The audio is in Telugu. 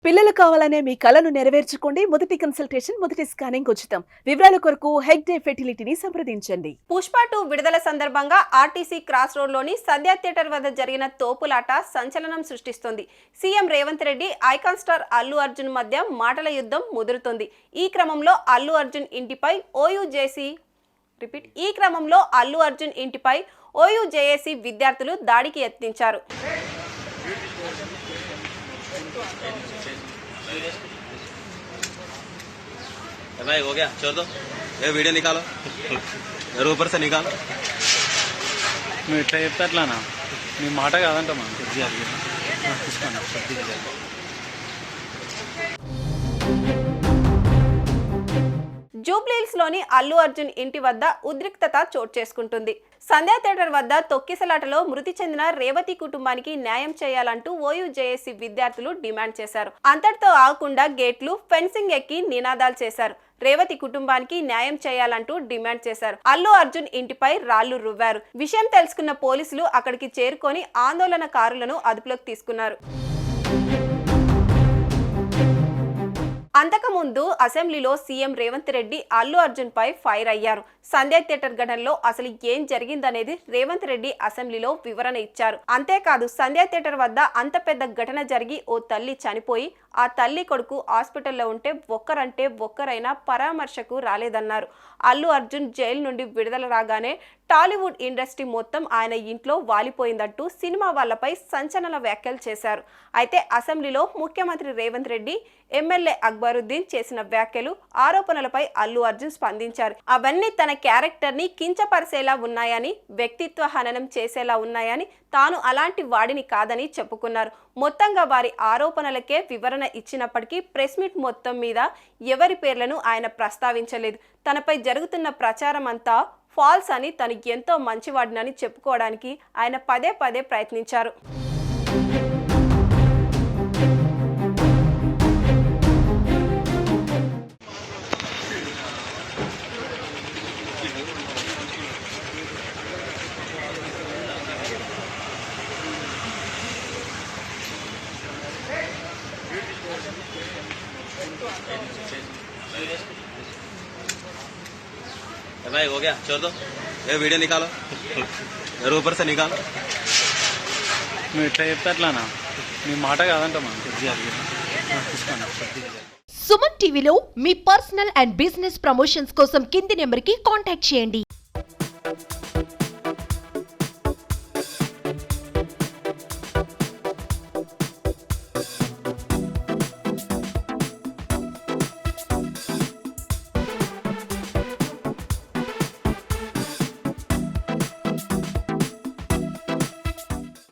పిల్లలు కావాలనే మీ కలను నెరవేర్చుకోండి. మొదటి కన్సల్టేషన్, మొదటి స్కానింగ్ ఉచితం. వివరాల కొరకు హెగ్డే ఫెర్టిలిటీని సంప్రదించండి. పుష్ప 2 విడుదల సందర్భంగా ఆర్టీసీ క్రాస్ రోడ్లోని సంధ్యా థియేటర్ వద్ద జరిగిన తోపులాట సంచలనం సృష్టిస్తోంది. CM Revanth Reddy, icon star Allu Arjun మధ్య మాటల యుద్ధం ముదురుతోంది. ఈ క్రమంలో అల్లు అర్జున్ ఇంటిపై ఓయూజేఏసీ విద్యార్థులు దాడికి యత్నించారు. भाई हो गया, छोड़ दो। ये वीडियो निकालो, मेरे ऊपर से निकालो। నువ్వు ఎట్లా చెప్తే అట్లానా, నీ మాట కాదంట మనం తీసుకోండి. జూబ్లీహిల్స్ లోని అల్లు అర్జున్ ఇంటి వద్ద ఉద్రిక్తత చోటు చేసుకుంటుంది. సంధ్యా థియేటర్ వద్ద తొక్కిసలాటలో మృతి చెందిన రేవతి కుటుంబానికి న్యాయం చేయాలంటూ ఓయూజేఏసీ విద్యార్థులు డిమాండ్ చేశారు. అంతటితో ఆగకుండా గేట్లు, ఫెన్సింగ్ ఎక్కి నినాదాలు చేశారు. రేవతి కుటుంబానికి న్యాయం చేయాలంటూ డిమాండ్ చేశారు. అల్లు అర్జున్ ఇంటిపై రాళ్లు రువ్వారు. విషయం తెలుసుకున్న పోలీసులు అక్కడికి చేరుకొని ఆందోళనకారులను అదుపులోకి తీసుకున్నారు. అంతకుముందు అసెంబ్లీలో సీఎం రేవంత్ రెడ్డి అల్లు అర్జున్ పై ఫైర్ అయ్యారు. సంధ్యా థియేటర్ ఘటనలో అసలు ఏం జరిగిందనేది రేవంత్ రెడ్డి అసెంబ్లీలో వివరణ ఇచ్చారు. అంతేకాదు, సంధ్యా థియేటర్ వద్ద అంత పెద్ద ఘటన జరిగి ఓ తల్లి చనిపోయి ఆ తల్లి కొడుకు హాస్పిటల్లో ఉంటే ఒక్కరైనా పరామర్శకు రాలేదన్నారు. అల్లు అర్జున్ జైలు నుండి విడుదల రాగానే టాలీవుడ్ ఇండస్ట్రీ మొత్తం ఆయన ఇంట్లో వాలిపోయిందంటూ సినిమా వాళ్లపై సంచలన వ్యాఖ్యలు చేశారు. అయితే అసెంబ్లీలో ముఖ్యమంత్రి రేవంత్ రెడ్డి, ఎమ్మెల్యే అక్బరుద్దీన్ చేసిన వ్యాఖ్యలు, ఆరోపణలపై అల్లు అర్జున్ స్పందించారు. అవన్నీ తన క్యారెక్టర్ ని కించపరిచేలా ఉన్నాయని, వ్యక్తిత్వ హననం చేసేలా ఉన్నాయని, తాను అలాంటి వాడిని కాదని చెప్పుకున్నారు. మొత్తంగా వారి ఆరోపణలకే వివరణ ఇచ్చినప్పటికీ ప్రెస్ మీట్ మొత్తం మీద ఎవరి పేర్లను ఆయన ప్రస్తావించలేదు. తనపై జరుగుతున్న ప్రచారం అంతా ఫాల్స్ అని, తను ఎంతో మంచివాడినని చెప్పుకోవడానికి ఆయన పదే ప్రయత్నించారు. भाई हो गया, छोड़ दो। ये वीडियो निकालो, मेरे ऊपर से निकालो। నువ్వు ఎట్లా చెప్తే అట్లానా, నీ మాట కాదంట మనం తీసుకోండి. సుమన్ టీవీలో మీ పర్సనల్ అండ్ బిజినెస్ ప్రమోషన్స్ కోసం కింది నెంబర్కి కాంటాక్ట్ చేయండి.